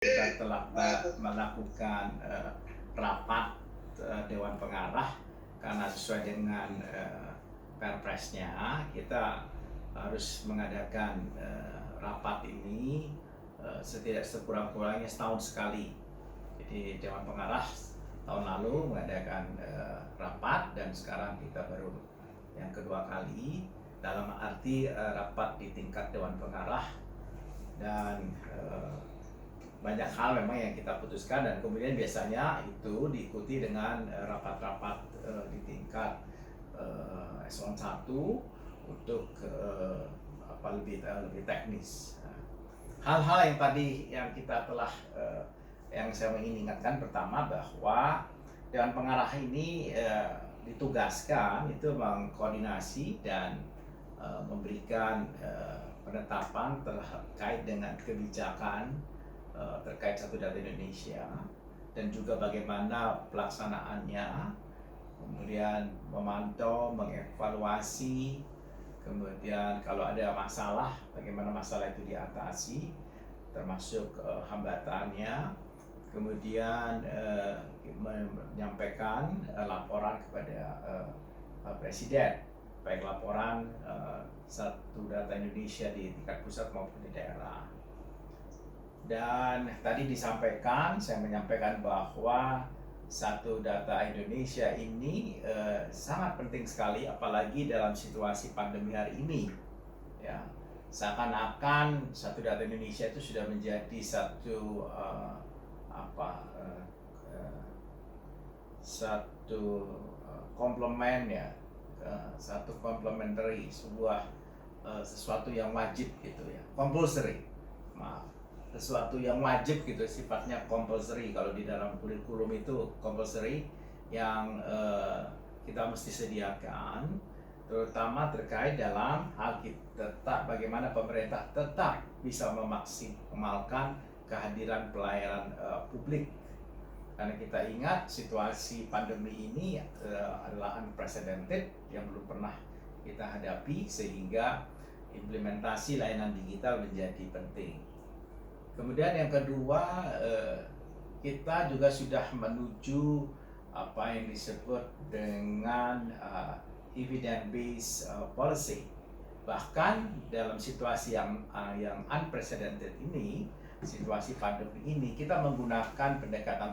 Kita telah melakukan rapat Dewan Pengarah karena sesuai dengan Perpresnya kita harus mengadakan rapat ini sekurang-kurangnya setahun sekali. Jadi Dewan Pengarah tahun lalu mengadakan rapat dan sekarang kita baru yang kedua kali dalam arti rapat di tingkat Dewan Pengarah dan banyak hal memang yang kita putuskan dan kemudian biasanya itu diikuti dengan rapat-rapat di tingkat eselon 1 untuk lebih teknis. Hal-hal yang tadi yang kita telah yang saya ingin ingatkan pertama bahwa Dewan Pengarah ini ditugaskan itu mengkoordinasi dan memberikan penetapan terkait dengan kebijakan terkait Satu Data Indonesia dan juga bagaimana pelaksanaannya, kemudian memantau, mengevaluasi, kemudian kalau ada masalah, bagaimana masalah itu diatasi, termasuk hambatannya, kemudian menyampaikan laporan kepada Presiden, baik laporan Satu Data Indonesia di tingkat pusat maupun di daerah. Dan tadi saya menyampaikan bahwa Satu Data Indonesia ini sangat penting sekali, apalagi dalam situasi pandemi hari ini. Ya, seakan-akan Satu Data Indonesia itu sudah menjadi satu komplement ya, satu complementary, sesuatu yang wajib gitu ya, compulsory. Maaf, sesuatu yang wajib gitu, sifatnya compulsory. Kalau di dalam kurikulum itu compulsory yang kita mesti sediakan, terutama terkait dalam hal bagaimana pemerintah tetap bisa memaksimalkan kehadiran pelayanan publik. Karena kita ingat situasi pandemi ini adalah unprecedented yang belum pernah kita hadapi, sehingga implementasi layanan digital menjadi penting. Kemudian yang kedua, kita juga sudah menuju apa yang disebut dengan evidence based policy. Bahkan dalam situasi yang unprecedented ini, situasi pandemi ini, kita menggunakan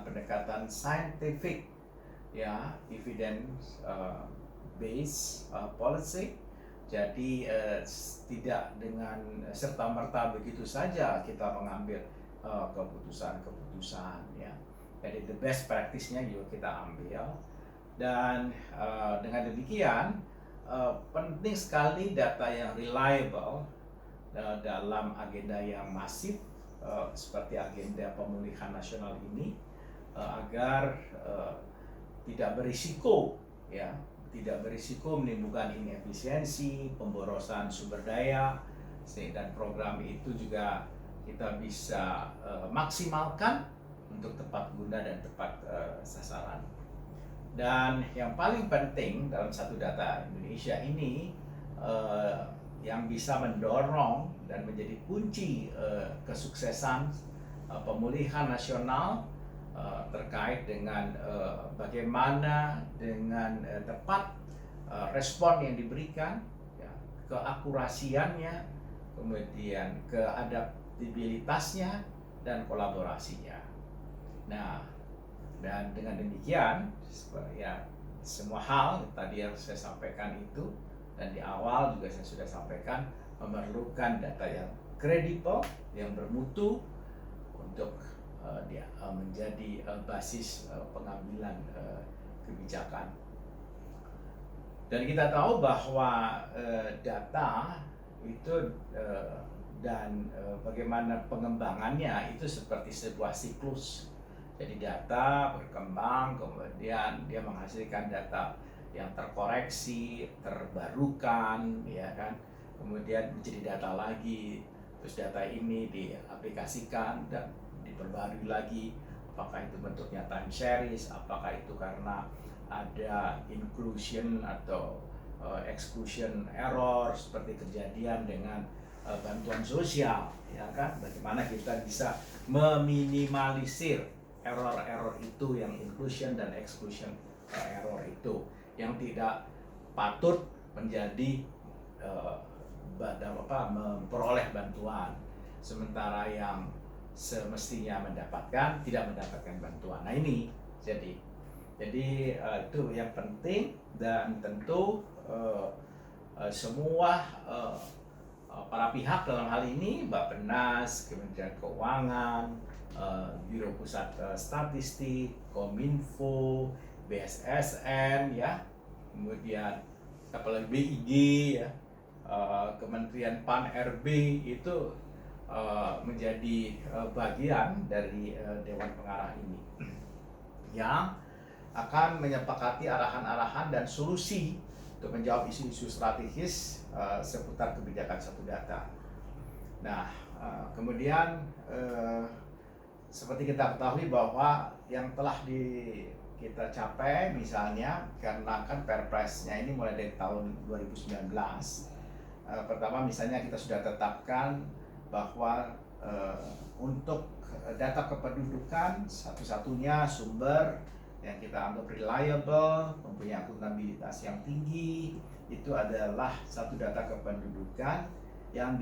pendekatan scientific, ya, evidence based policy. Jadi tidak dengan serta-merta begitu saja kita mengambil keputusan-keputusan, ya. Jadi the best practice-nya juga kita ambil, dan dengan demikian penting sekali data yang reliable dalam agenda yang masif seperti agenda pemulihan nasional ini, agar tidak berisiko, ya, tidak berisiko menimbulkan inefisiensi, pemborosan sumber daya, dan program itu juga kita bisa maksimalkan untuk tepat guna dan tepat sasaran. Dan yang paling penting dalam Satu Data Indonesia ini, yang bisa mendorong dan menjadi kunci kesuksesan pemulihan nasional terkait dengan bagaimana dengan tepat respon yang diberikan, ya, keakurasiannya, kemudian keadaptabilitasnya dan kolaborasinya. Nah, dan dengan demikian, ya, semua hal tadi yang saya sampaikan itu, dan di awal juga saya sudah sampaikan, memerlukan data yang kredibel, yang bermutu untuk menjadi basis pengambilan kebijakan. Dan kita tahu bahwa data itu dan bagaimana pengembangannya itu seperti sebuah siklus. Jadi data berkembang, kemudian dia menghasilkan data yang terkoreksi, terbarukan, ya kan, kemudian menjadi data lagi, terus data ini diaplikasikan dan diperbarui lagi, apakah itu bentuknya time series, apakah itu karena ada inclusion atau exclusion error seperti kejadian dengan bantuan sosial, ya kan? Bagaimana kita bisa meminimalisir error-error itu, yang inclusion dan exclusion error itu, yang tidak patut menjadi memperoleh bantuan, sementara yang semestinya mendapatkan tidak mendapatkan bantuan. Nah ini jadi itu yang penting, dan tentu semua para pihak dalam hal ini, Bappenas, Kementerian Keuangan, Biro Pusat Statistik, Kominfo, BSSN, ya, kemudian apalagi BIG, ya, Kementerian Pan-RB itu menjadi bagian dari Dewan Pengarah ini yang akan menyepakati arahan-arahan dan solusi untuk menjawab isu-isu strategis seputar kebijakan satu data. Nah, kemudian seperti kita ketahui bahwa yang telah kita capai, misalnya karena kan Perpresnya ini mulai dari tahun 2019. Pertama, misalnya kita sudah tetapkan bahwa untuk data kependudukan, satu-satunya sumber yang kita anggap reliable, mempunyai akuntabilitas yang tinggi, itu adalah satu data kependudukan yang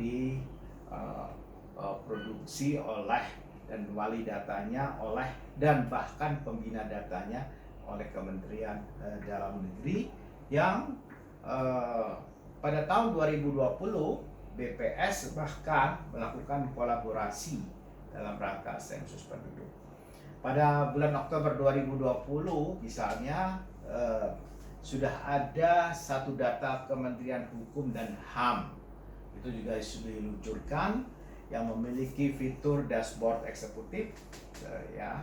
diproduksi oleh dan wali datanya oleh, dan bahkan pembina datanya oleh Kementerian Dalam Negeri, yang pada tahun 2020 BPS bahkan melakukan kolaborasi dalam rangka sensus penduduk. Pada bulan Oktober 2020 misalnya sudah ada satu data Kementerian Hukum dan HAM, itu juga sudah diluncurkan, yang memiliki fitur dashboard eksekutif, ya.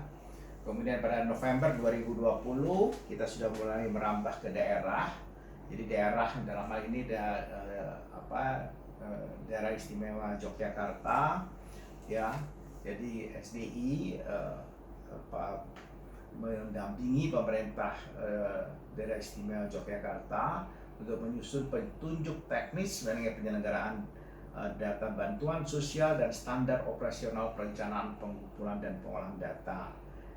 Kemudian pada November 2020 kita sudah mulai merambah ke daerah. Jadi daerah dalam hal ini Daerah Istimewa Yogyakarta, ya. Jadi SDI mendampingi pemerintah Daerah Istimewa Yogyakarta untuk menyusun petunjuk teknis mengenai penyelenggaraan data bantuan sosial dan standar operasional perencanaan pengumpulan dan pengolahan data.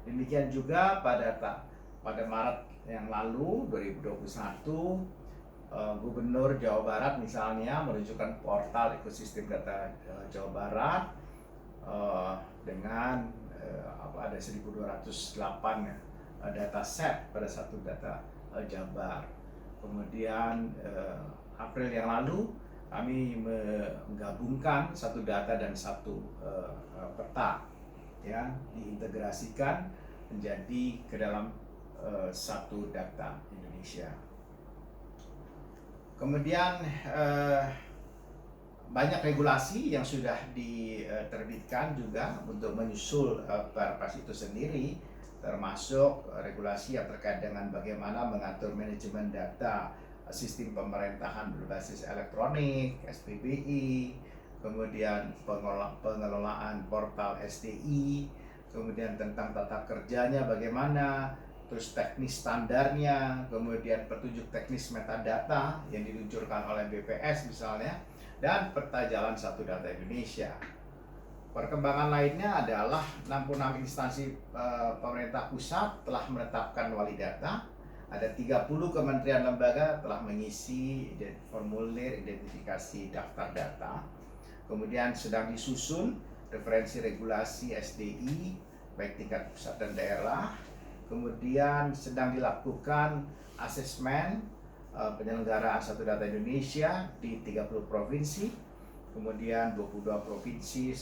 Demikian juga pada Maret yang lalu 2021, Gubernur Jawa Barat misalnya menunjukkan portal ekosistem data Jawa Barat dengan ada 1.208 data set pada satu data Jabar. Kemudian April yang lalu kami menggabungkan satu data dan satu peta, ya, diintegrasikan menjadi ke dalam satu data Indonesia. Kemudian banyak regulasi yang sudah diterbitkan juga untuk menyusul Perpres itu sendiri, termasuk regulasi yang terkait dengan bagaimana mengatur manajemen data sistem pemerintahan berbasis elektronik, SPBI, kemudian pengelolaan portal SDI, kemudian tentang tata kerjanya bagaimana, terus teknis standarnya, kemudian petunjuk teknis metadata yang diluncurkan oleh BPS misalnya, dan peta jalan satu data Indonesia. Perkembangan lainnya adalah 66 instansi pemerintah pusat telah menetapkan wali data. Ada 30 kementerian lembaga telah mengisi formulir identifikasi daftar data. Kemudian sedang disusun referensi regulasi SDI baik tingkat pusat dan daerah. Kemudian sedang dilakukan asesmen penyelenggaraan satu data Indonesia di 30 provinsi. Kemudian 22 provinsi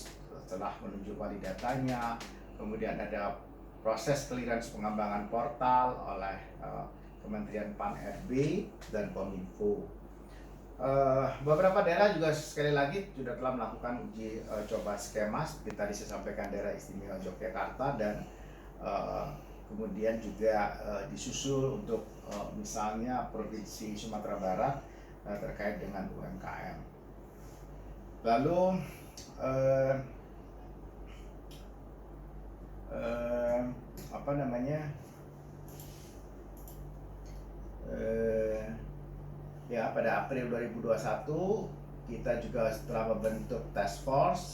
telah menunjuk wali datanya. Kemudian ada proses clearance pengembangan portal oleh Kementerian Pan-RB dan Kominfo. Beberapa daerah juga sekali lagi sudah telah melakukan uji coba skema seperti tadi saya sampaikan, Daerah Istimewa Yogyakarta, dan kemudian juga disusul untuk misalnya Provinsi Sumatera Barat terkait dengan UMKM. Lalu ya pada April 2021 kita juga telah membentuk task force